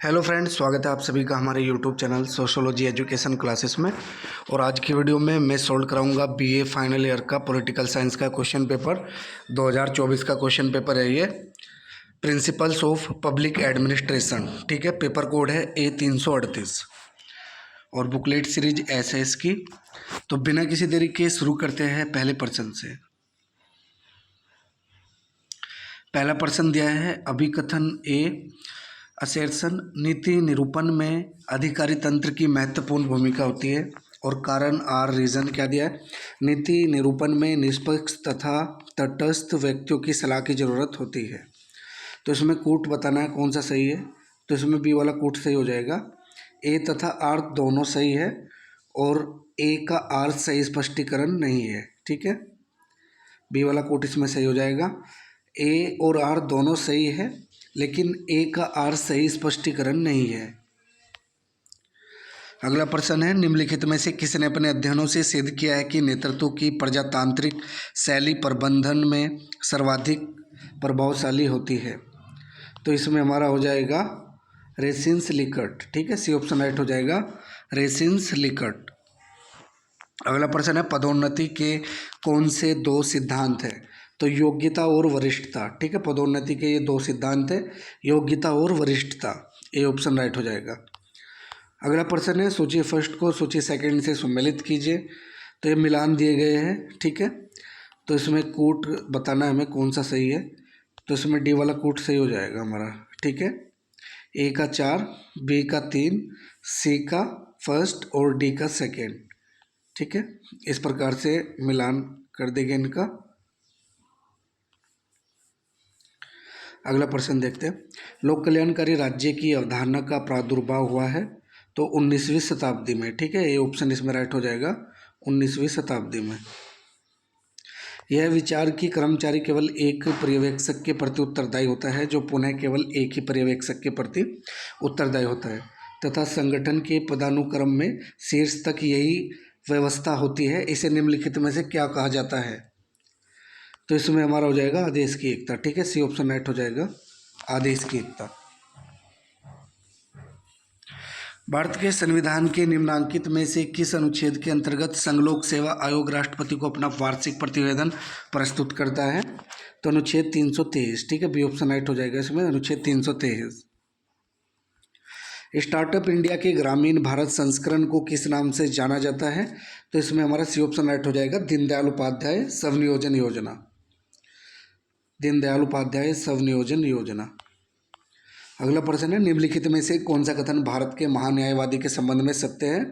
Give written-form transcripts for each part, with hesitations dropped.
Hello friends, स्वागत है आप सभी का हमारे YouTube channel sociology education classes में। और आज की वीडियो में मैं सोल्व कराऊंगा बीए फाइनल ईयर का पॉलिटिकल साइंस का क्वेश्चन पेपर 2024 का क्वेश्चन पेपर है ये। प्रिंसिपल्स ऑफ पब्लिक एडमिनिस्ट्रेशन, ठीक है। पेपर कोड है A338 और बुकलेट सीरीज ऐसे इसकी। तो बिना किसी देरी के शुरू करते हैं पहले प्रश्न से। पहला प्रश्न दिया है अभिकथन ए असर्शन नीति निरूपण में अधिकारी तंत्र की महत्वपूर्ण भूमिका होती है। और कारण आर रीजन क्या दिया है, नीति निरूपण में निष्पक्ष तथा तटस्थ व्यक्तियों की सलाह की जरूरत होती है। तो इसमें कूट बताना है कौन सा सही है। तो इसमें बी वाला कूट सही हो जाएगा। ए तथा आर दोनों सही है और ए का आर सही स्पष्टीकरण नहीं है, ठीक है। बी वाला कूट इसमें सही हो जाएगा। ए और आर दोनों सही है लेकिन ए का आर सही स्पष्टीकरण नहीं है। अगला प्रश्न है निम्नलिखित में से किसने अपने अध्ययनों से सिद्ध किया है कि नेतृत्व की प्रजातांत्रिक शैली प्रबंधन में सर्वाधिक प्रभावशाली होती है। तो इसमें हमारा हो जाएगा रेसिन्स लिकर्ट, ठीक है। सी ऑप्शन राइट हो जाएगा, रेसिन्स लिकर्ट। अगला प्रश्न है पदोन्नति के कौन से दो सिद्धांत हैं। तो योग्यता और वरिष्ठता, ठीक है। पदोन्नति के ये दो सिद्धांत है, योग्यता और वरिष्ठता। ए ऑप्शन राइट हो जाएगा। अगला प्रश्न है सूची फर्स्ट को सूची सेकंड से सम्मिलित कीजिए। तो ये मिलान दिए गए हैं, ठीक है। तो इसमें कूट बताना है हमें कौन सा सही है। तो इसमें डी वाला कूट सही हो जाएगा हमारा, ठीक है। ए का 4, बी का 3, सी का फर्स्ट और डी का सेकेंड, ठीक है। इस प्रकार से मिलान कर देंगे इनका। अगला प्रश्न देखते हैं लोक कल्याणकारी राज्य की अवधारणा का प्रादुर्भाव हुआ है। तो 19वीं शताब्दी में, ठीक है। ये ऑप्शन इसमें राइट हो जाएगा, 19वीं शताब्दी में। यह विचार कि कर्मचारी केवल एक पर्यवेक्षक के प्रति उत्तरदायी होता है जो पुनः केवल एक ही पर्यवेक्षक के प्रति उत्तरदायी होता है तथा संगठन के पदानुक्रम में शीर्ष तक यही व्यवस्था होती है, इसे निम्नलिखित में से क्या कहा जाता है। तो इसमें हमारा हो जाएगा आदेश की एकता, ठीक है। सी ऑप्शन राइट हो जाएगा, आदेश की एकता। भारत के संविधान के निम्नांकित में से किस अनुच्छेद के अंतर्गत संघ लोक सेवा आयोग राष्ट्रपति को अपना वार्षिक प्रतिवेदन प्रस्तुत करता है। तो अनुच्छेद 323, ठीक है। बी ऑप्शन राइट हो जाएगा इसमें, अनुच्छेद 323। स्टार्टअप इंडिया के ग्रामीण भारत संस्करण को किस नाम से जाना जाता है। तो इसमें हमारा सी ऑप्शन राइट हो जाएगा, दीनदयाल उपाध्याय स्वनियोजन योजना, दीनदयाल उपाध्याय स्वनियोजन योजना। अगला प्रश्न है निम्नलिखित में से कौन सा कथन भारत के महान्यायवादी के संबंध में सत्य है।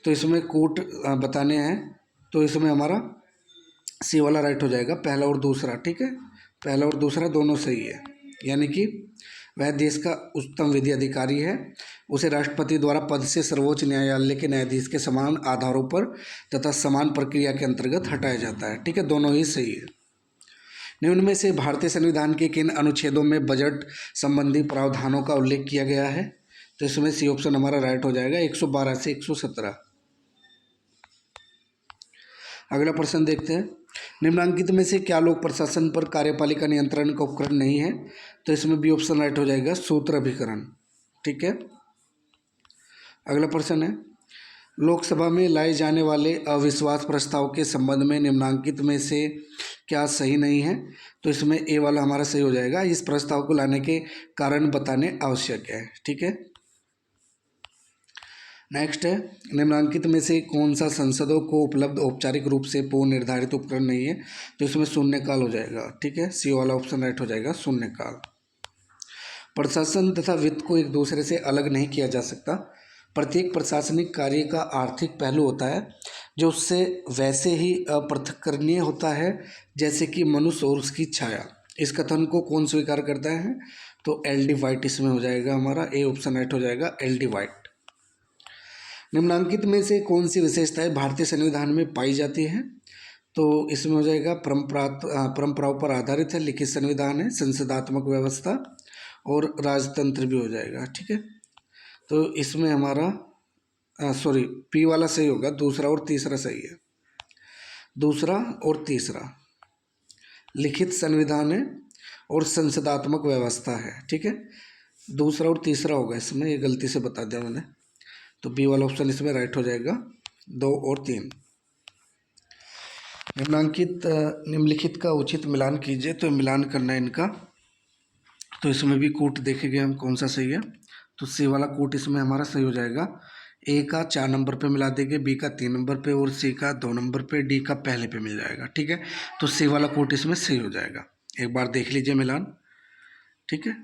तो इसमें कोट बताने हैं। तो इसमें हमारा सी वाला राइट हो जाएगा, पहला और दूसरा, ठीक है। पहला और दूसरा दोनों सही है, यानी कि वह देश का उच्चतम विधि अधिकारी है, उसे राष्ट्रपति द्वारा पद से सर्वोच्च न्यायालय के न्यायाधीश के समान आधारों पर तथा समान प्रक्रिया के अंतर्गत हटाया जाता है, ठीक है। दोनों ही सही है। निम्न में से भारतीय संविधान के किन अनुच्छेदों में बजट संबंधी प्रावधानों का उल्लेख किया गया है। तो इसमें सी ऑप्शन हमारा राइट हो जाएगा, 112 से 117। अगला प्रश्न देखते हैं निम्नांकित में से क्या लोक प्रशासन पर कार्यपालिका नियंत्रण का उपकरण नहीं है। तो इसमें बी ऑप्शन राइट हो जाएगा, सूत्र अभिकरण, ठीक है। अगला प्रश्न है लोकसभा में लाए जाने वाले अविश्वास प्रस्ताव के संबंध में निम्नांकित में से क्या सही नहीं है। तो इसमें ए वाला हमारा सही हो जाएगा, इस प्रस्ताव को लाने के कारण बताने आवश्यक है, ठीक है। नेक्स्ट है निम्नांकित में से कौन सा संसदों को उपलब्ध औपचारिक रूप से पूर्व निर्धारित उपकरण नहीं है। तो इसमें शून्यकाल हो जाएगा, ठीक है। सी वाला ऑप्शन राइट हो जाएगा, शून्यकाल। प्रशासन तथा वित्त को एक दूसरे से अलग नहीं किया जा सकता। प्रत्येक प्रशासनिक कार्य का आर्थिक पहलू होता है जो उससे वैसे ही अपृथक्करणीय होता है जैसे कि मनुष्य और उसकी छाया। इस कथन को कौन स्वीकार करता है। तो एल डी वाइट इसमें हो जाएगा हमारा, ए ऑप्शन राइट हो जाएगा, एल डी वाइट। निम्नांकित में से कौन सी विशेषताएं भारतीय संविधान में पाई जाती हैं। तो इसमें हो जाएगा परंपराओं पर आधारित है, लिखित संविधान है, संसदात्मक व्यवस्था और राजतंत्र भी हो जाएगा, ठीक है। तो इसमें हमारा पी वाला सही होगा, दूसरा और तीसरा सही है। दूसरा और तीसरा लिखित संविधान है और संसदात्मक व्यवस्था है, ठीक है। दूसरा और तीसरा होगा इसमें, ये गलती से बता दिया मैंने। तो बी वाला ऑप्शन इसमें राइट हो जाएगा, 2 और 3। निम्नलिखित का उचित मिलान कीजिए। तो मिलान करना है इनका। तो इसमें भी कूट देखेंगे हम कौन सा सही है। तो सी वाला कूट इसमें हमारा सही हो जाएगा। ए का 4 नंबर पे मिला देंगे, बी का 3 नंबर पे और सी का 2 नंबर पे, डी का पहले पे मिल जाएगा। ठीक है, तो सी वाला कूट इसमें सही हो जाएगा। एक बार देख लीजिए मिलान। ठीक है,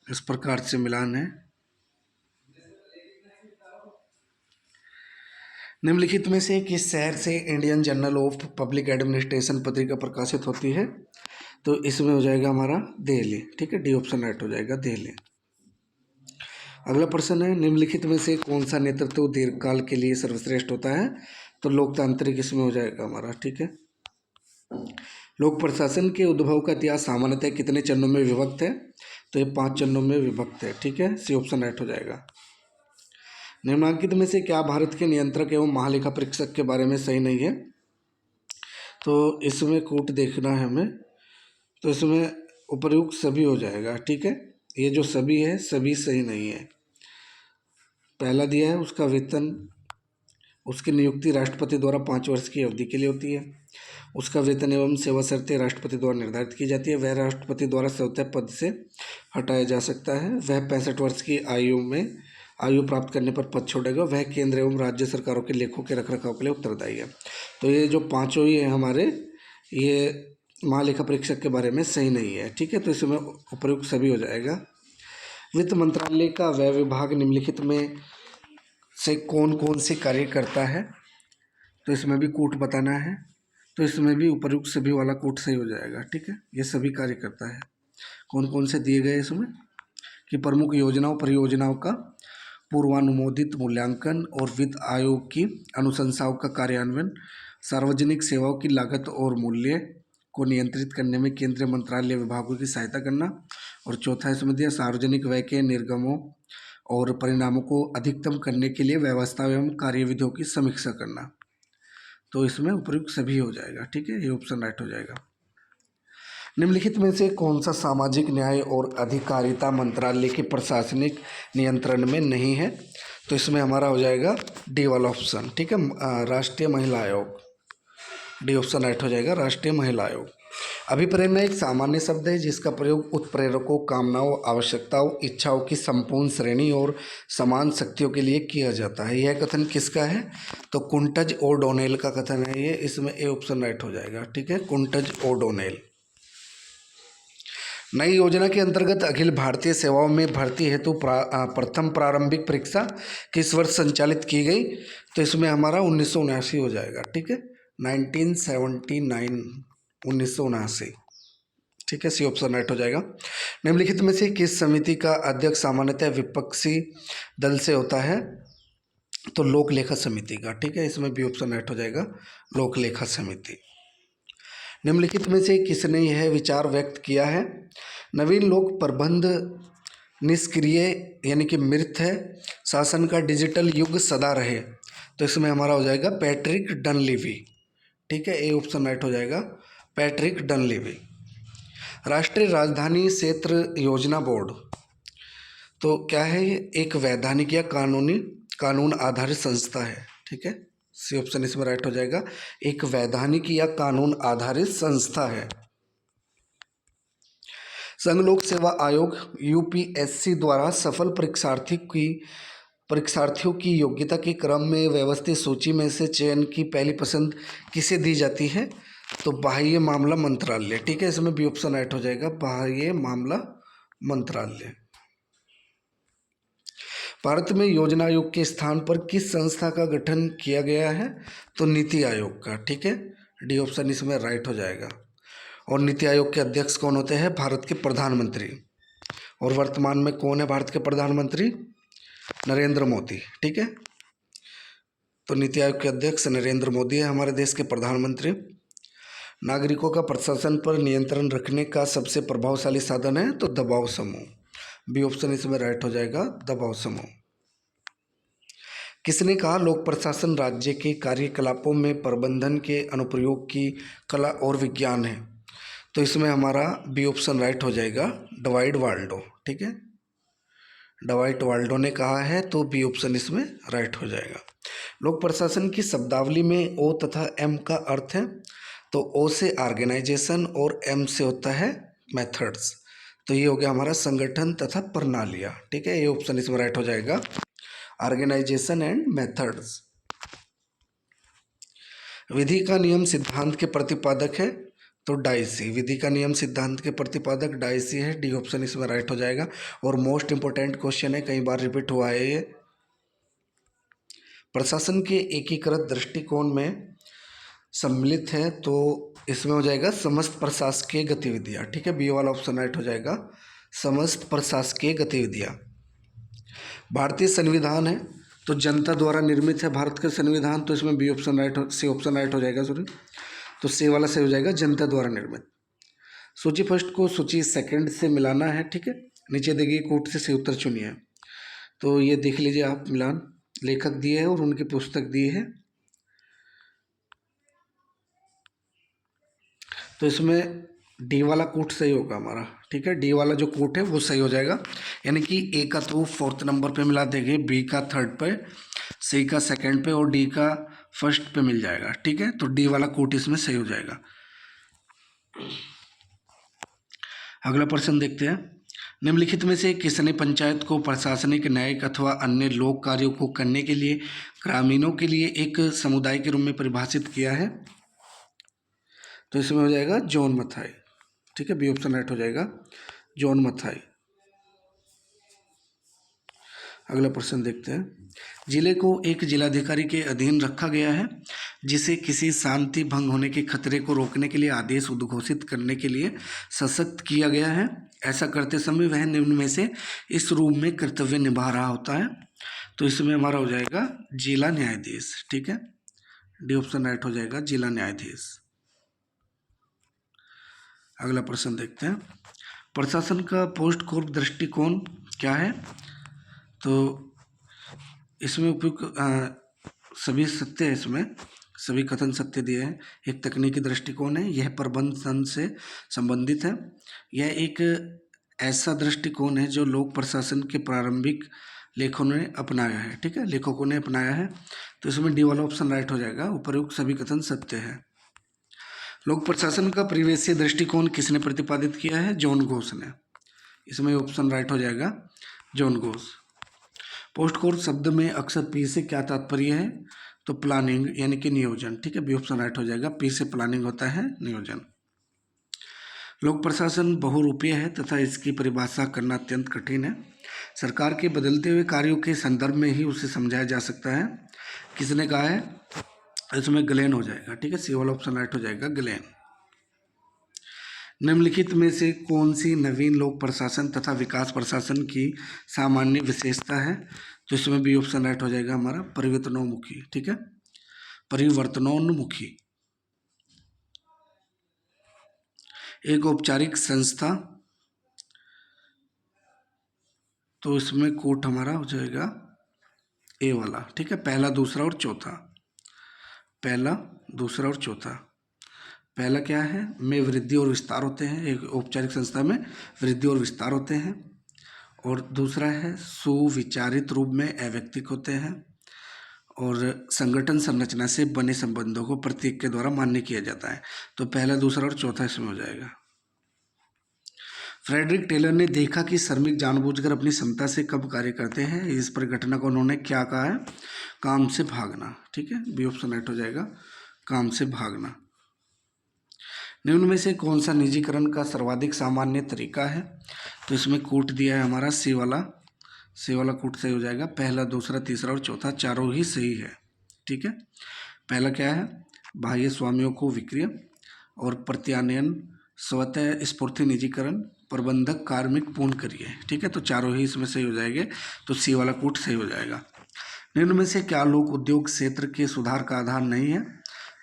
इस प्रकार से मिलान है। निम्नलिखित में से किस शहर से Indian journal of public administration पत्रिका प्रकाशित होती है? तो इसमें हो जाएगा हमारा दिल्ली। ठीक है, डी ऑप्शन राइट हो जाएगा, दिल्ली। अगला प्रश्न है, निम्नलिखित में से कौन सा नेतृत्व दीर्घकाल के लिए सर्वश्रेष्ठ होता है? तो लोकतांत्रिक इसमें हो जाएगा हमारा। ठीक है, लोक प्रशासन के उद्भव का इतिहास सामान्यतः कितने चरणों में विभक्त है? तो ये 5 चरणों में विभक्त है। ठीक है, सी ऑप्शन राइट हो जाएगा। निम्नलिखित में से क्या भारत के नियंत्रक एवं महालेखा परीक्षक के बारे में सही नहीं है? तो इसमें कूट देखना है हमें। तो इसमें उपर्युक्त सभी हो जाएगा। ठीक है, ये जो सभी है सभी सही नहीं है। पहला दिया है उसका वेतन, उसकी नियुक्ति राष्ट्रपति द्वारा 5 वर्ष की अवधि के लिए होती है। उसका वेतन एवं सेवा शर्तें राष्ट्रपति द्वारा निर्धारित की जाती है। वह राष्ट्रपति द्वारा स्वतः पद से हटाया जा सकता है। वह 65 वर्ष की आयु प्राप्त करने पर पद छोड़ेगा। वह केंद्र एवं राज्य सरकारों के लेखों के रखरखाव के लिए उत्तरदायी है। तो ये जो पाँचों ही है हमारे, ये महालेखा परीक्षक के बारे में सही नहीं है। ठीक है, तो इसमें उपयुक्त सभी हो जाएगा। वित्त मंत्रालय का व्यय विभाग निम्नलिखित में से कौन कौन से कार्य करता है? तो इसमें भी कूट बताना है। तो इसमें भी उपयुक्त सभी वाला कूट सही हो जाएगा। ठीक है, ये सभी कार्य करता है। कौन कौन से दिए गए इसमें कि प्रमुख योजनाओं परियोजनाओं का पूर्वानुमोदित मूल्यांकन और वित्त आयोग की अनुशंसाओं का कार्यान्वयन, सार्वजनिक सेवाओं की लागत और मूल्य को नियंत्रित करने में केंद्रीय मंत्रालय विभागों की सहायता करना, और चौथा इसमें दिया सार्वजनिक व्यय के निर्गमों और परिणामों को अधिकतम करने के लिए व्यवस्था एवं कार्यविधियों की समीक्षा करना। तो इसमें उपयुक्त सभी हो जाएगा। ठीक है, ये ऑप्शन राइट हो जाएगा। निम्नलिखित में से कौन सा सामाजिक न्याय और अधिकारिता मंत्रालय के प्रशासनिक नियंत्रण में नहीं है? तो इसमें हमारा हो जाएगा डी वाला ऑप्शन। ठीक है, राष्ट्रीय महिला आयोग, डी ऑप्शन राइट हो जाएगा, राष्ट्रीय महिला आयोग। अभिप्रेरणा एक सामान्य शब्द है जिसका प्रयोग उत्प्रेरकों, कामनाओं, आवश्यकताओं, इच्छाओं की संपूर्ण श्रेणी और समान शक्तियों के लिए किया जाता है। यह कथन किसका है? तो कुंटज ओ डोनेल का कथन है ये। इसमें ए ऑप्शन राइट हो जाएगा। ठीक है, कुंटज ओ डोनेल। नई योजना के अंतर्गत अखिल भारतीय सेवाओं में भर्ती हेतु प्रथम प्रारंभिक परीक्षा किस वर्ष संचालित की गई? तो इसमें हमारा 1979 हो जाएगा। ठीक है, 1979, 1979। ठीक है, सी ऑप्शन राइट हो जाएगा। निम्नलिखित में से किस समिति का अध्यक्ष सामान्यतः विपक्षी दल से होता है? तो लोक लेखा समिति का। ठीक है, इसमें बी ऑप्शन राइट हो जाएगा, लोक लेखा समिति। निम्नलिखित में से किसने यह विचार व्यक्त किया है? नवीन लोक प्रबंध निष्क्रिय यानी कि मृत है, शासन का डिजिटल युग सदा रहे। तो इसमें हमारा हो जाएगा पैट्रिक डनलीवी। ठीक है, ए ऑप्शन राइट हो जाएगा, पैट्रिक डनलीवी। राष्ट्रीय राजधानी क्षेत्र योजना बोर्ड तो क्या है? ये एक वैधानिक या कानून आधारित संस्था है। ठीक है, सी ऑप्शन इसमें राइट हो जाएगा, एक वैधानिक या कानून आधारित संस्था है। संघ लोक सेवा आयोग यूपीएससी द्वारा सफल परीक्षार्थियों की योग्यता के क्रम में व्यवस्थित सूची में से चयन की पहली पसंद किसे दी जाती है? तो बाह्य मामला मंत्रालय। ठीक है, इसमें बी ऑप्शन राइट हो जाएगा, बाह्य मामला मंत्रालय। भारत में योजना आयोग के स्थान पर किस संस्था का गठन किया गया है? तो नीति आयोग का। ठीक है, डी ऑप्शन इसमें राइट हो जाएगा। और नीति आयोग के अध्यक्ष कौन होते हैं? भारत के प्रधानमंत्री। और वर्तमान में कौन है भारत के प्रधानमंत्री? नरेंद्र मोदी। ठीक है, तो नीति आयोग के अध्यक्ष नरेंद्र मोदी है हमारे देश के प्रधानमंत्री। नागरिकों का प्रशासन पर नियंत्रण रखने का सबसे प्रभावशाली साधन है तो दबाव समूह, बी ऑप्शन इसमें राइट हो जाएगा, दबाव समूह। किसने कहा लोक प्रशासन राज्य के कार्यकलापों में प्रबंधन के अनुप्रयोग की कला और विज्ञान है? तो इसमें हमारा बी ऑप्शन राइट हो जाएगा, डवाइड वाल्डो। ठीक है, डवाइट वाल्डो ने कहा है, तो बी ऑप्शन इसमें राइट हो जाएगा। लोक प्रशासन की शब्दावली में ओ तथा एम का अर्थ है, तो ओ से ऑर्गेनाइजेशन और एम से होता है मेथड्स। तो ये हो गया हमारा संगठन तथा प्रणालियाँ। ठीक है, ये ऑप्शन इसमें राइट हो जाएगा, ऑर्गेनाइजेशन एंड मेथड्स। विधि का नियम सिद्धांत के प्रतिपादक है, तो डाइसी। विधि का नियम सिद्धांत के प्रतिपादक डाइसी है, डी ऑप्शन इसमें राइट हो जाएगा। और मोस्ट इंपोर्टेंट क्वेश्चन है, कई बार रिपीट हुआ है ये। प्रशासन के एकीकृत दृष्टिकोण में सम्मिलित है, तो इसमें हो जाएगा समस्त प्रशासकीय गतिविधियाँ। ठीक है, बी वाला ऑप्शन राइट हो जाएगा, समस्त प्रशासकीय गतिविधियाँ। भारतीय संविधान है, तो जनता द्वारा निर्मित है भारत का संविधान, तो इसमें बी ऑप्शन राइट हो, सी ऑप्शन राइट हो जाएगा, सॉरी। तो सी वाला सही हो जाएगा, जनता द्वारा निर्मित। सूची फर्स्ट को सूची सेकंड से मिलाना है। ठीक है, नीचे देखिए कोट से सही उत्तर चुनिए। तो ये देख लीजिए आप, मिलान लेखक दिए हैं और उनकी पुस्तक दी है। तो इसमें डी वाला कोट सही होगा हमारा। ठीक है, डी वाला जो कोट है वो सही हो जाएगा, यानी कि ए का तो फोर्थ नंबर पे मिला देंगे, बी का थर्ड पे, सी का सेकंड पे और डी का फर्स्ट पे मिल जाएगा। ठीक है, तो डी वाला कोट इसमें सही हो जाएगा। अगला प्रश्न देखते हैं। निम्नलिखित में से किसने पंचायत को प्रशासनिक, न्यायिक अथवा अन्य लोक कार्यों को करने के लिए ग्रामीणों के लिए एक समुदाय के रूप में परिभाषित किया है? तो इसमें हो जाएगा जॉन मथाई। ठीक है, बी ऑप्शन राइट हो जाएगा, जॉन मथाई। अगला प्रश्न देखते हैं। जिले को एक जिलाधिकारी के अधीन रखा गया है, जिसे किसी शांति भंग होने के खतरे को रोकने के लिए आदेश उद्घोषित करने के लिए सशक्त किया गया है। ऐसा करते समय वह निम्न में से इस रूप में कर्तव्य निभा रहा होता है। तो इसमें हमारा हो जाएगा जिला न्यायाधीश। ठीक है, डी ऑप्शन राइट हो जाएगा, जिला न्यायाधीश। अगला प्रश्न देखते हैं। प्रशासन का पोस्ट कोर्ट दृष्टिकोण क्या है? तो इसमें उपयुक्त सभी सत्य है, इसमें सभी कथन सत्य दिए हैं। एक तकनीकी दृष्टिकोण है, यह प्रबंधन से संबंधित है। यह एक ऐसा दृष्टिकोण है जो लोक प्रशासन के प्रारंभिक लेखकों ने अपनाया है। ठीक है, लेखकों ने अपनाया है, तो इसमें डी वाला ऑप्शन राइट हो जाएगा, उपयुक्त सभी कथन सत्य है। लोक प्रशासन का परिवेशीय दृष्टिकोण किसने प्रतिपादित किया है? जॉन घोष ने। इसमें ऑप्शन राइट हो जाएगा, जॉन घोष। पोस्ट कोर्ट शब्द में अक्सर पी से क्या तात्पर्य है? तो प्लानिंग यानी कि नियोजन। ठीक है, बी ऑप्शन राइट हो जाएगा, पी से प्लानिंग होता है, नियोजन। लोक प्रशासन बहुरूपीय है तथा इसकी परिभाषा करना अत्यंत कठिन है। सरकार के बदलते हुए कार्यों के संदर्भ में ही उसे समझाया जा सकता है। किसने कहा है? इसमें ग्लेन हो जाएगा। ठीक है, सी वाला ऑप्शन राइट हो जाएगा, ग्लेन। निम्नलिखित में से कौन सी नवीन लोक प्रशासन तथा विकास प्रशासन की सामान्य विशेषता है? तो इसमें बी ऑप्शन राइट हो जाएगा हमारा, परिवर्तनोन्मुखी। ठीक है, परिवर्तनोन्मुखी। एक औपचारिक संस्था, तो इसमें कोट हमारा हो जाएगा ए वाला। ठीक है, पहला, दूसरा और चौथा। पहला, दूसरा और चौथा। पहला क्या है? में वृद्धि और विस्तार होते हैं, एक औपचारिक संस्था में वृद्धि और विस्तार होते हैं। और दूसरा है सुविचारित रूप में अवैयक्तिक होते हैं। और संगठन संरचना से बने संबंधों को प्रत्येक के द्वारा मान्य किया जाता है। तो पहला, दूसरा और चौथा इसमें हो जाएगा। फ्रेडरिक टेलर ने देखा कि श्रमिक जानबूझकर अपनी क्षमता से कब कार्य करते हैं। इस परिघटना को उन्होंने क्या कहा है? काम से भागना। ठीक है, बी ऑप्शन राइट हो जाएगा, काम से भागना। निम्न में से कौन सा निजीकरण का सर्वाधिक सामान्य तरीका है? तो इसमें कोट दिया है हमारा सी वाला। सी वाला कोट सही हो जाएगा, पहला, दूसरा, तीसरा और चौथा चारों ही सही है। ठीक है, पहला क्या है? बाह्य स्वामियों को विक्रय और प्रत्यानयन, स्वतः स्फूर्ति निजीकरण, प्रबंधक कार्मिक पूर्ण करिए। ठीक है, तो चारों ही इसमें सही हो जाएंगे, तो सी वाला कोट सही हो जाएगा। निम्न में से क्या लोक उद्योग क्षेत्र के सुधार का आधार नहीं है?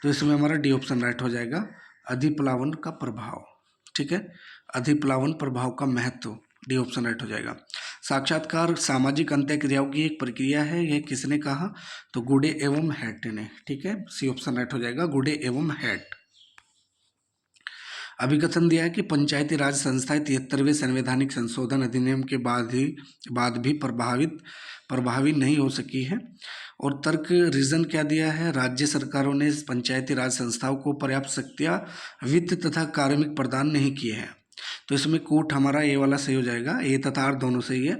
तो इसमें हमारा डी ऑप्शन राइट हो जाएगा, अधिप्लावन का प्रभाव। ठीक है, अधिप्लावन प्रभाव का महत्व, डी ऑप्शन राइट हो जाएगा। साक्षात्कार सामाजिक अंत्यक्रियाओं की एक प्रक्रिया है, यह किसने कहा? तो गुडे एवं हैट ने। ठीक है, सी ऑप्शन राइट हो जाएगा, गुडे एवं हैट। अभिकथन दिया है कि पंचायती राज संस्थाएं 73वें संवैधानिक संशोधन अधिनियम के बाद भी प्रभावी नहीं हो सकी है। और तर्क रीजन क्या दिया है, राज्य सरकारों ने पंचायती राज संस्थाओं को पर्याप्त शक्तियाँ, वित्त तथा कार्मिक प्रदान नहीं किए हैं। तो इसमें कोट हमारा ए वाला सही हो जाएगा, ए तथा आर दोनों सही है,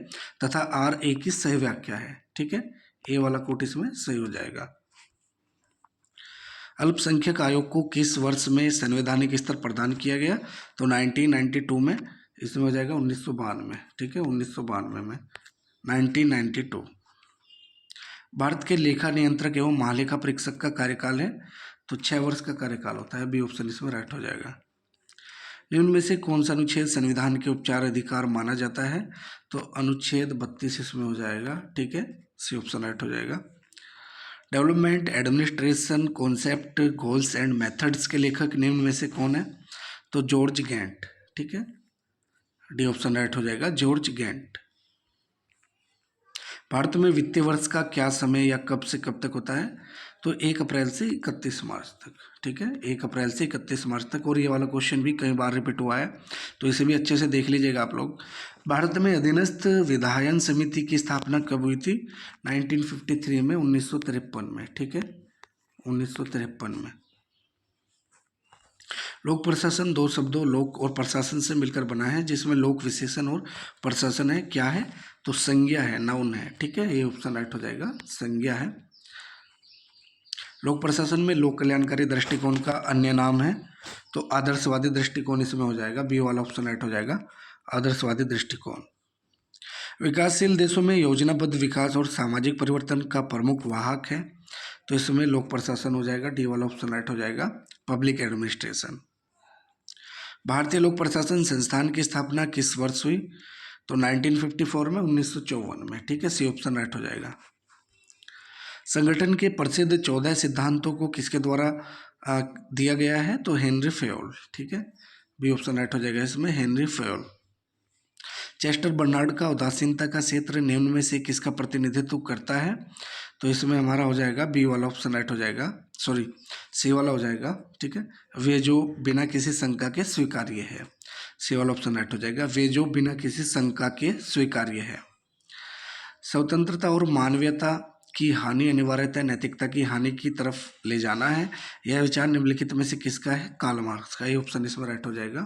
तथा आर ए की सही व्याख्या है। ठीक है, ए वाला कोट इसमें सही हो जाएगा। अल्पसंख्यक आयोग को किस वर्ष में संवैधानिक स्तर प्रदान किया गया, तो 1992 में, इसमें हो जाएगा 1992। ठीक है, 1992 में, 1992। भारत के लेखा नियंत्रक एवं महालेखा परीक्षक का कार्यकाल है, तो 6 वर्ष का कार्यकाल होता है। बी ऑप्शन इसमें राइट हो जाएगा। निम्न में से कौन सा अनुच्छेद संविधान के उपचार अधिकार माना जाता है, तो अनुच्छेद 32 इसमें हो जाएगा। ठीक है, सी ऑप्शन राइट हो जाएगा। Development administration concept goals and methods के लेखक निम्न में से कौन है, तो जॉर्ज गैंट। ठीक है, डी ऑप्शन राइट हो जाएगा, जॉर्ज गैंट। भारत में वित्तीय वर्ष का क्या समय या कब से कब तक होता है, तो 1 अप्रैल से 31 मार्च तक। ठीक है, 1 अप्रैल से 31 मार्च तक। और ये वाला क्वेश्चन भी कई बार रिपीट हुआ है, तो इसे भी अच्छे से देख लीजिएगा आप लोग। भारत में अधीनस्थ विधायन समिति की स्थापना कब हुई थी, 1953 में, 1953 में। ठीक है, 1953 में। लोक प्रशासन दो शब्दों लोक और प्रशासन से मिलकर बना है, जिसमें लोक विशेषण और प्रशासन है, क्या है, तो संज्ञा है, नाउन है। ठीक है, ये ऑप्शन राइट हो जाएगा, संज्ञा है। लोक प्रशासन में लोक कल्याणकारी दृष्टिकोण का अन्य नाम है, तो आदर्शवादी दृष्टिकोण इसमें हो जाएगा, बी वाला ऑप्शन राइट हो जाएगा, आदर्शवादी दृष्टिकोण। विकासशील देशों में योजनाबद्ध विकास और सामाजिक परिवर्तन का प्रमुख वाहक है, तो इसमें लोक प्रशासन हो जाएगा, डी वाला ऑप्शन राइट हो जाएगा, पब्लिक एडमिनिस्ट्रेशन। भारतीय लोक प्रशासन संस्थान की स्थापना किस वर्ष हुई, तो 1954 में, 1954 में। ठीक है, सी ऑप्शन राइट हो जाएगा। संगठन के प्रसिद्ध 14 सिद्धांतों को किसके द्वारा दिया गया है, तो हेनरी फेयोल। ठीक है, बी ऑप्शन राइट हो जाएगा इसमें, हेनरी फेयोल। चेस्टर बर्नार्ड का उदासीनता का क्षेत्र निम्न में से किसका प्रतिनिधित्व करता है, तो इसमें हमारा हो जाएगा बी वाला ऑप्शन राइट हो जाएगा, सॉरी सी वाला हो जाएगा। ठीक है, वे जो बिना किसी शंका के स्वीकार्य है, सी वाला ऑप्शन राइट हो जाएगा, वे जो बिना किसी शंका के स्वीकार्य है। स्वतंत्रता और मानवीयता की हानि अनिवार्यतः नैतिकता की हानि की तरफ ले जाना है, यह विचार निम्नलिखित में से किसका है, कार्ल मार्क्स का। ये ऑप्शन इसमें राइट हो जाएगा,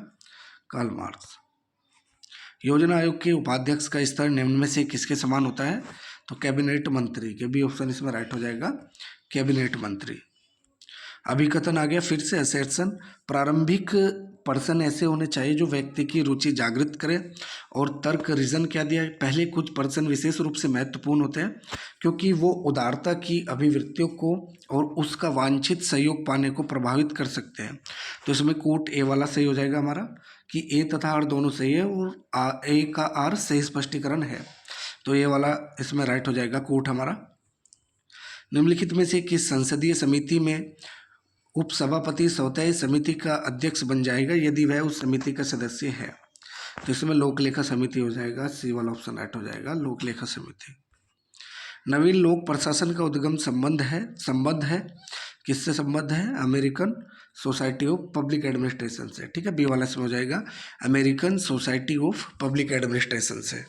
कार्ल मार्क्स। योजना आयोग के उपाध्यक्ष का स्तर निम्न में से किसके समान होता है, तो कैबिनेट मंत्री के, बी ऑप्शन इसमें राइट हो जाएगा, कैबिनेट मंत्री। अभिकथन आ गया फिर से, असर्शन। प्रारंभिक पर्सन ऐसे होने चाहिए जो व्यक्ति की रुचि जागृत करे, और तर्क रीजन क्या दिया है, पहले कुछ पर्सन विशेष रूप से महत्वपूर्ण होते हैं क्योंकि वो उदारता की अभिवृत्तियों को और उसका वांछित सहयोग पाने को प्रभावित कर सकते हैं। तो इसमें कोट ए वाला सही हो जाएगा हमारा, कि ए तथा आर दोनों सही है, और ए का आर सही स्पष्टीकरण है, तो ये वाला इसमें राइट हो जाएगा कोट हमारा। निम्नलिखित में से किस संसदीय समिति में उपसभापति स्वतः समिति का अध्यक्ष बन जाएगा यदि वह उस समिति का सदस्य है, तो इसमें लोक लेखा समिति हो जाएगा, सी वाला ऑप्शन राइट हो जाएगा, लोक लेखा समिति। नवीन लोक प्रशासन का उद्गम संबंध है किससे संबद्ध है, American society of public administration से। ठीक है, बी वाला इसमें हो जाएगा, American society of public administration से।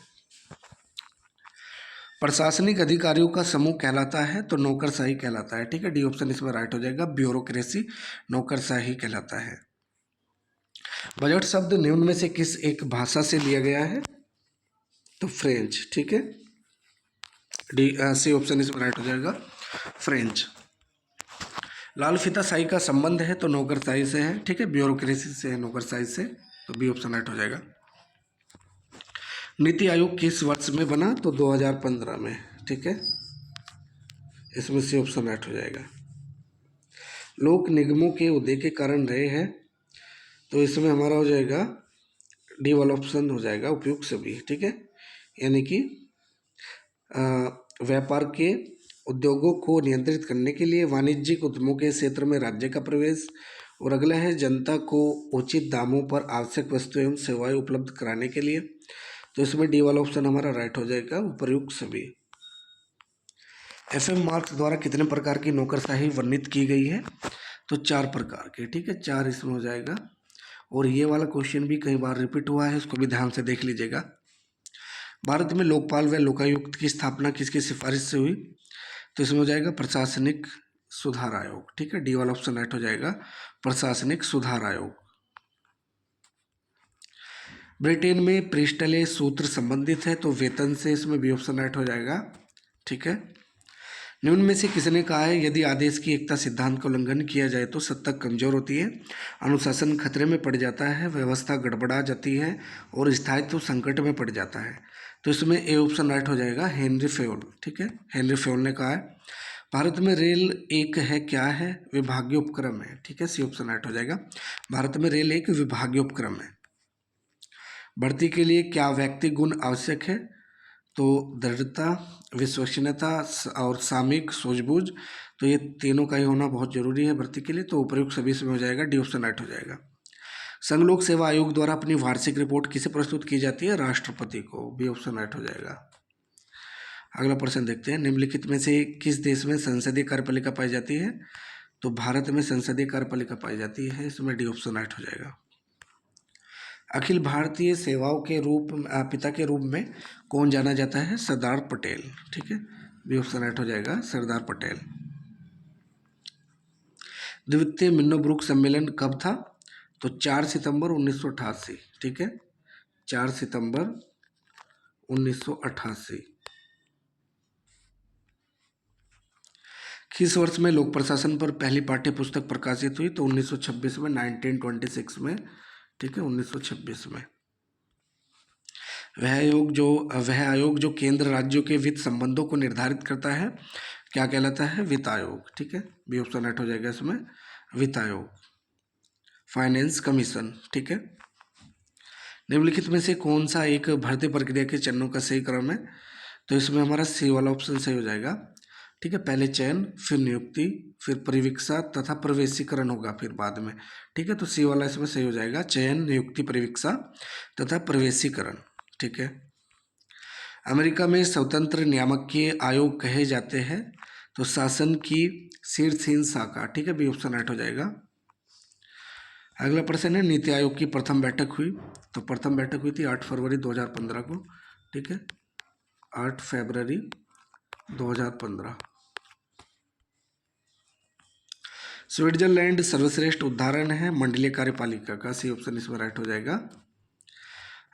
प्रशासनिक अधिकारियों का समूह कहलाता है, तो नौकरशाही कहलाता है। ठीक है, डी ऑप्शन इसमें राइट हो जाएगा, ब्यूरोक्रेसी, नौकरशाही कहलाता है। बजट शब्द निम्न में से किस एक भाषा से लिया गया है, तो फ्रेंच। ठीक है, डी सी ऑप्शन इसमें राइट हो जाएगा, फ्रेंच। लाल फीताशाही का संबंध है, तो नौकरशाही से है। ठीक है, ब्यूरोक्रेसी से है, नौकरशाही से, तो बी ऑप्शन राइट हो जाएगा। नीति आयोग किस वर्ष में बना, तो 2015 में। ठीक है, इसमें से ऑप्शन राइट हो जाएगा। लोक निगमों के उदय के कारण रहे हैं, तो इसमें हमारा हो जाएगा डी वाला ऑप्शन हो जाएगा, उपयुक्त सभी। ठीक है, यानी कि व्यापार के उद्योगों को नियंत्रित करने के लिए वाणिज्यिक उद्यमों के क्षेत्र में राज्य का प्रवेश, और अगला है जनता को उचित दामों पर आवश्यक वस्तुएं एवं सेवाएं उपलब्ध कराने के लिए, तो इसमें डी वाला ऑप्शन हमारा राइट हो जाएगा, उपयुक्त सभी। FM मार्क्स द्वारा कितने प्रकार की नौकरशाही वर्णित की गई है, तो 4 प्रकार के। ठीक है, 4 इसमें हो जाएगा। और ये वाला क्वेश्चन भी कई बार रिपीट हुआ है, इसको भी ध्यान से देख लीजिएगा। भारत में लोकपाल व लोकायुक्त की स्थापना किसकी सिफारिश से हुई? तो इसमें हो जाएगा प्रशासनिक सुधार आयोग। ठीक है, डी वाला ऑप्शन राइट हो जाएगा, प्रशासनिक सुधार आयोग। ब्रिटेन में प्रीस्टले सूत्र संबंधित है, तो वेतन से, इसमें बी ऑप्शन राइट हो जाएगा। ठीक है, निम्न में से किसने कहा है यदि आदेश की एकता सिद्धांत का उल्लंघन किया जाए तो सत्ता कमजोर होती है, अनुशासन खतरे में पड़ जाता है, व्यवस्था गड़बड़ा जाती है और स्थायित्व संकट में पड़ जाता है? तो इसमें ए ऑप्शन राइट हो जाएगा, हेनरी फेयोल। ठीक है, हेनरी फेयोल ने कहा है। भारत में रेल एक है, क्या है? विभागीय उपक्रम है। ठीक है, सी ऑप्शन राइट हो जाएगा, भारत में रेल एक विभागीय उपक्रम है। भर्ती के लिए क्या व्यक्ति गुण आवश्यक है? तो दृढ़ता, विश्वसनीयता और सामयिक सूझबूझ, तो ये तीनों का ही होना बहुत जरूरी है भर्ती के लिए, तो उपयुक्त सभी इसमें हो जाएगा, डी ऑप्शन राइट हो जाएगा। संघ लोक सेवा आयोग द्वारा अपनी वार्षिक रिपोर्ट किसे प्रस्तुत की जाती है? राष्ट्रपति को, बी ऑप्शन राइट हो जाएगा। अगला प्रश्न देखते हैं, निम्नलिखित में से किस देश में संसदीय कार्यपालिका पाई जाती है? तो भारत में संसदीय कार्यपालिका पाई जाती है, इसमें डी ऑप्शन राइट हो जाएगा। अखिल भारतीय सेवाओं के पिता के रूप में कौन जाना जाता है? सरदार पटेल। ठीक है, बी ऑप्शन राइट हो जाएगा, सरदार पटेल। द्वितीय मिन्नोब्रुक सम्मेलन कब था? तो 4 सितंबर 1988। ठीक है, 4 सितंबर 1988। किस वर्ष में लोक प्रशासन पर पहली पाठ्य पुस्तक प्रकाशित हुई? तो 1926 में, 1926 में। ठीक है, 1926 में। वह आयोग जो केंद्र राज्यों के वित्त संबंधों को निर्धारित करता है, क्या कहलाता है? वित्त आयोग। ठीक है, बी ऑप्शन राइट हो जाएगा इसमें, वित्त आयोग, फाइनेंस कमीशन। ठीक है, निम्नलिखित में से कौन सा एक भर्ती प्रक्रिया के चरणों का सही क्रम है? तो इसमें हमारा सी वाला ऑप्शन सही हो जाएगा। ठीक है, पहले चयन, फिर नियुक्ति, फिर परिवीक्षा तथा प्रवेशीकरण होगा फिर बाद में। ठीक है, तो सी वाला इसमें सही हो जाएगा, चयन, नियुक्ति, परिवीक्षा तथा प्रवेशीकरण। ठीक है, अमेरिका में स्वतंत्र नियामकीय आयोग कहे जाते हैं, तो शासन की शीर्षहीन शाखा। ठीक है, बी ऑप्शन राइट हो जाएगा। अगला प्रश्न है, नीति आयोग की प्रथम बैठक हुई? तो प्रथम बैठक हुई थी 8 फरवरी 2015 को। ठीक है, 8 फरवरी 2015। स्विट्जरलैंड सर्वश्रेष्ठ उदाहरण है मंडलीय कार्यपालिका का, सी ऑप्शन इसमें राइट हो जाएगा।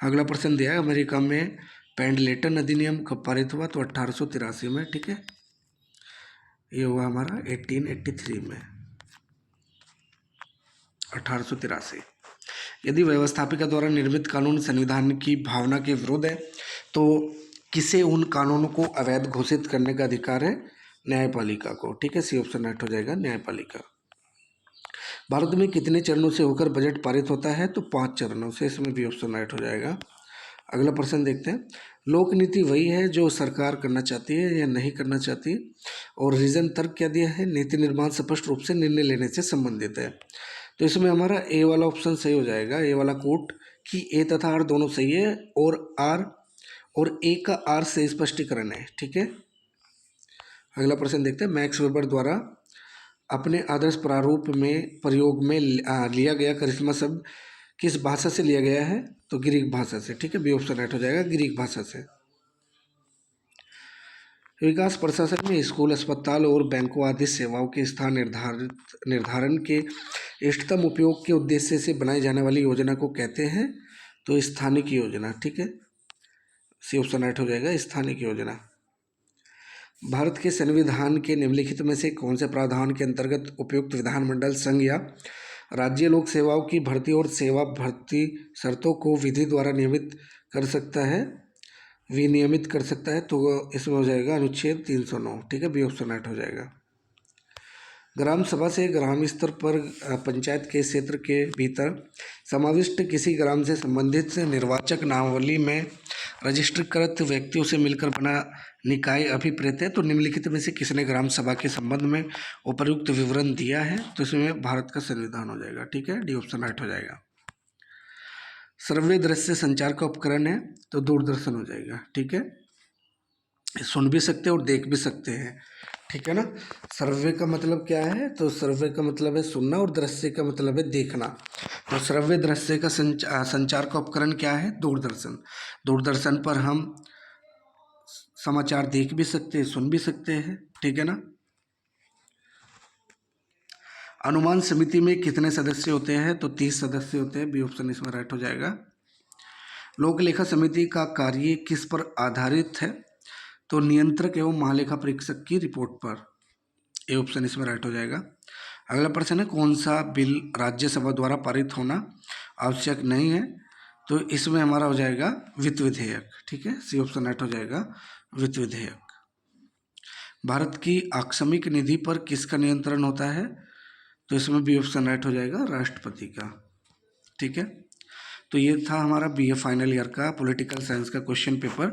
अगला प्रश्न दिया है, अमेरिका में पेंडलेटन अधिनियम कब पारित हुआ? तो 1883 में। ठीक है, ये हुआ हमारा 1883 में, 1883। यदि व्यवस्थापिका द्वारा निर्मित कानून संविधान की भावना के विरुद्ध है तो किसे उन कानूनों को अवैध घोषित करने का अधिकार है? न्यायपालिका को। ठीक है, सी ऑप्शन राइट हो जाएगा, न्यायपालिका। भारत में कितने चरणों से होकर बजट पारित होता है? तो 5 चरणों से, इसमें भी ऑप्शन राइट हो जाएगा। अगला प्रश्न देखते हैं, लोक नीति वही है जो सरकार करना चाहती है या नहीं करना चाहती, और रीजन तर्क क्या दिया है? नीति निर्माण स्पष्ट रूप से निर्णय लेने से संबंधित है, तो इसमें हमारा ए वाला ऑप्शन सही हो जाएगा, ए वाला कोट, कि ए तथा आर दोनों सही है और आर और ए का आर से स्पष्टीकरण है। ठीक है, अगला प्रश्न देखते हैं, मैक्स वेबर द्वारा अपने आदर्श प्रारूप में प्रयोग में लिया गया करिश्मा शब्द किस भाषा से लिया गया है? तो ग्रीक भाषा से। ठीक है, बी ऑप्शन राइट हो जाएगा, ग्रीक भाषा से। विकास प्रशासन में स्कूल, अस्पताल और बैंकों आदि सेवाओं के स्थान निर्धारण के इष्टतम उपयोग के उद्देश्य से बनाई जाने वाली योजना को कहते हैं? तो स्थानिक योजना। ठीक है, सी ऑप्शन राइट हो जाएगा, स्थानिक योजना। भारत के संविधान के निम्नलिखित में से कौन से प्रावधान के अंतर्गत उपयुक्त विधानमंडल संघ या राज्य लोक सेवाओं की भर्ती और सेवा भर्ती शर्तों को विधि द्वारा नियमित कर सकता है, विनियमित कर सकता है? तो इसमें हो जाएगा अनुच्छेद 309। ठीक है, बी ऑप्शन राइट हो जाएगा। ग्राम सभा से ग्राम स्तर पर पंचायत के क्षेत्र के भीतर समाविष्ट किसी ग्राम से संबंधित निर्वाचक नामावली में रजिस्ट्रीकृत व्यक्तियों से मिलकर बना निकाय अभिप्रेत है, तो निम्नलिखित में से किसने ग्राम सभा के संबंध में उपयुक्त विवरण दिया है? तो इसमें भारत का संविधान हो जाएगा। ठीक है, डी ऑप्शन राइट हो जाएगा। श्रव्य दृश्य संचार का उपकरण है, तो दूरदर्शन हो जाएगा। ठीक है, सुन भी सकते हैं और देख भी सकते हैं। ठीक है ना। सर्वे का मतलब क्या है, तो सर्वे का मतलब है सुनना और दृश्य का मतलब है देखना। तो श्रव्य दृश्य का संचार का उपकरण क्या है, दूरदर्शन। दूरदर्शन पर हम समाचार देख भी सकते हैं, सुन भी सकते हैं, ठीक है ना। अनुमान समिति में कितने सदस्य होते हैं, तो 30 सदस्य होते हैं, बी ऑप्शन इसमें राइट हो जाएगा। लोक लेखा समिति का कार्य किस पर आधारित है, तो नियंत्रक एवं महालेखा परीक्षक की रिपोर्ट पर, ए ऑप्शन इसमें राइट हो जाएगा। अगला प्रश्न है, कौन सा बिल राज्यसभा द्वारा पारित होना आवश्यक नहीं है, तो इसमें हमारा हो जाएगा वित्त विधेयक, ठीक है, सी ऑप्शन राइट हो जाएगा वित्त विधेयक। भारत की आकस्मिक निधि पर किसका नियंत्रण होता है, तो इसमें बी ऑप्शन राइट हो जाएगा राष्ट्रपति का, ठीक है। तो ये था हमारा बीए फाइनल ईयर का पॉलिटिकल साइंस का क्वेश्चन पेपर।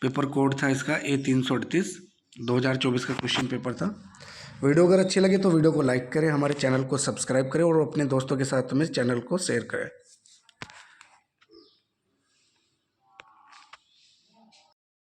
पेपर कोड था इसका A338, 2024 का क्वेश्चन पेपर था। वीडियो अगर अच्छी लगे तो वीडियो को लाइक करें, हमारे चैनल को सब्सक्राइब करें और अपने दोस्तों के साथ में चैनल को शेयर करें।